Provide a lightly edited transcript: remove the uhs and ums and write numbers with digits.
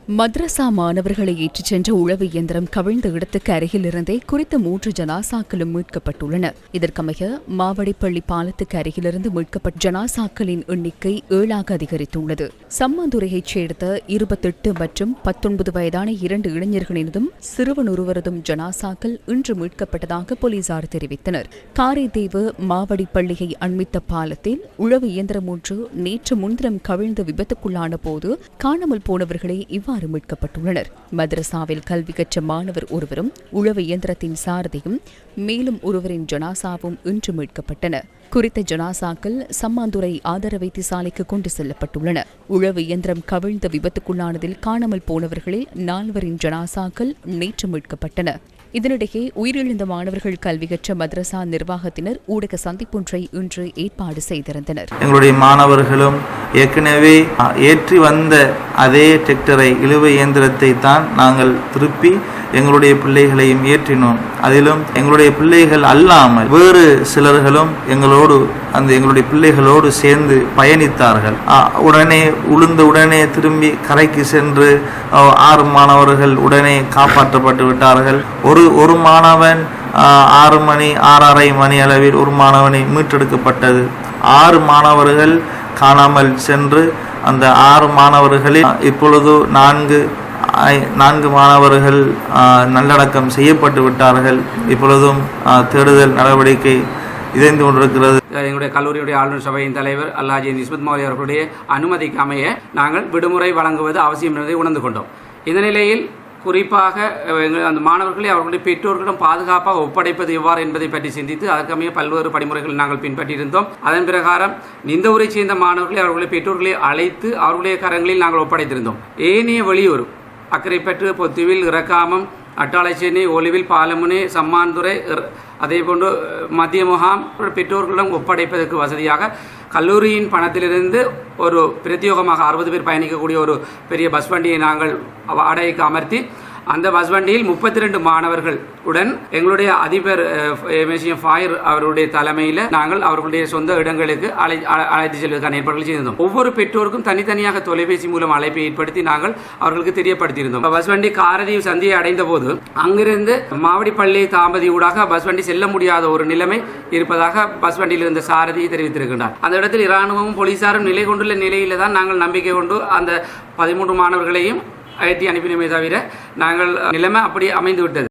மദ്ரசா மாணவர்களை ஏற்றிச் சென்ற உளவு இயந்திரம் கவிழ்ந்த இடத்துக்கு அருகில் இருந்தே குறித்த 3 ஜனாசாக்களும் மீட்கப்பட்டுள்ளன. இதற்கமைய மாவடிப்பள்ளி பாலத்துக்கு அருகிலிருந்து மீட்கப்பட்ட ஜனாசாக்களின் எண்ணிக்கை 7ஆக அதிகரித்துள்ளது. சம்மாந்துறையைச் சேர்ந்த 28 மற்றும் 19 வயதான 2 இளைஞர்களினதும் சிறுவன் ஒருவரதும் ஜனாசாக்கள் இன்று மீட்கப்பட்டதாக போலீசார் தெரிவித்தனர். காரைதீவு மாவடிப்பள்ளியை அண்மித்த பாலத்தில் உளவு இயந்திரம் ஒன்று நேற்று முன்தினம் கவிழ்ந்து விபத்துக்குள்ளான போது காணாமல் போனவர்களை மீட்கப்பட்டுள்ளனர். மദ്രസാவில் கல்வி கற்ற மாணவர் ஒருவரும் உளவு இயந்திரத்தின் சாரதியும் மேலும் ஒருவரின் ஜனாசாவும் இன்று மீட்கப்பட்டன. குறித்த ஜனாசாக்கள் சம்மாந்துறை ஆதார வைத்தியசாலைக்கு கொண்டு செல்லப்பட்டுள்ளன. உளவு இயந்திரம் கவிழ்ந்த விபத்துக்குள்ளானதில் காணாமல் போனவர்களில் 4வரின் ஜனாசாக்கள் நேற்று மீட்கப்பட்டன. இதனிடையே உயிரிழந்த மாணவர்கள் கல்வி கற்ற மദ്രസா நிர்வாகத்தினர் ஊடக சந்திப்பொன்றை இன்று ஏற்பாடு செய்திருந்தனர். எங்களுடைய மாணவர்களும் ஏற்கனவே ஏற்றி வந்த அதே டிராக்டரை இழுவை இயந்திரத்தை தான் நாங்கள் திருப்பி எங்களுடைய பிள்ளைகளையும் ஏற்றினோம். அதிலும் எங்களுடைய பிள்ளைகள் அல்லாமல் வேறு சிலர்களும் எங்களுடைய பிள்ளைகளோடு சேர்ந்து பயணித்தார்கள். உடனே உடனே திரும்பி கரைக்கு சென்று 6 மாணவர்கள் உடனே காப்பாற்றப்பட்டு விட்டார்கள். ஒரு மாணவன் 6:30 மணி அளவில் ஒரு மாணவனை மீட்டெடுக்கப்பட்டது. 6 மாணவர்கள் காணாமல் சென்று அந்த 6 மாணவர்களில் இப்பொழுது 4 மாணவர்கள் நல்லடக்கம் செய்யப்பட்டு விட்டார்கள். இப்பொழுதும் தேடுதல் நடவடிக்கை இணைந்து கொண்டிருக்கிறது. எங்களுடைய கல்லூரியுடைய ஆளுநர் சபையின் தலைவர் அல்லாஹி நிஸ்பத் மௌலவி அவர்களுடைய அனுமதிக்கு அமைய நாங்கள் விடுமுறை வழங்குவது அவசியம் என்பதை உணர்ந்து கொண்டோம். இந்த நிலையில் குறிப்பாக அந்த மாணவர்களை அவர்களுடைய பெற்றோர்களிடம் பாதுகாப்பாக ஒப்படைப்பது எவ்வாறு என்பதை பற்றி சிந்தித்து அதற்கமைய பல்வேறு படிமுறைகள் நாங்கள் பின்பற்றியிருந்தோம். அதன் பிரகாரம் இந்த ஊரை சேர்ந்த மாணவர்களை அவர்களுடைய பெற்றோர்களை அழைத்து அவர்களுடைய கரங்களில் நாங்கள் ஒப்படைத்திருந்தோம். ஏனைய வெளியூர் அக்கரைப்பற்று, பொத்துவில், இறக்காமம், அட்டாளைச்சேனை, ஒலிவில், பாலமுனை, சம்மாந்துறை, அதேபோன்று மத்திய முகாம் பெற்றோர்களிடம் ஒப்படைப்பதற்கு வசதியாக கல்லூரியின் பணத்திலிருந்து ஒரு பிரத்யேகமாக 60 பேர் பயணிக்கக்கூடிய ஒரு பெரிய பஸ் வண்டியை நாங்கள் வாடகைக்கு அமர்த்தி அந்த பஸ் வண்டியில் 32 மாணவர்கள் உடன் எங்களுடைய அதிபர் ஃபாயர் அவருடைய தலைமையில் நாங்கள் அவர்களுடைய சொந்த இடங்களுக்கு அழைத்து செல்வதற்கான ஏற்பாடுகள் செய்திருந்தோம். ஒவ்வொரு பெற்றோருக்கும் தனித்தனியாக தொலைபேசி மூலம் அழைப்பை ஏற்படுத்தி நாங்கள் அவர்களுக்கு தெரியப்படுத்தியிருந்தோம். பஸ் வண்டி காரதீவு சந்தியை அடைந்த போது அங்கிருந்து மாவடிப்பள்ளி தாம்பதி ஊடாக பஸ் வண்டி செல்ல முடியாத ஒரு நிலைமை இருப்பதாக பஸ் வண்டியில் இருந்த சாரதி தெரிவித்திருக்கின்றார். அந்த இடத்தில் இராணுவமும் போலீசாரும் நிலை கொண்டுள்ள நிலையில தான் நாங்கள் நம்பிக்கை கொண்டு அந்த 13 மாணவர்களையும் அழைத்தி அனுப்பினமே தவிர நாங்கள் நிலைமை அப்படி அமைந்து விட்டது.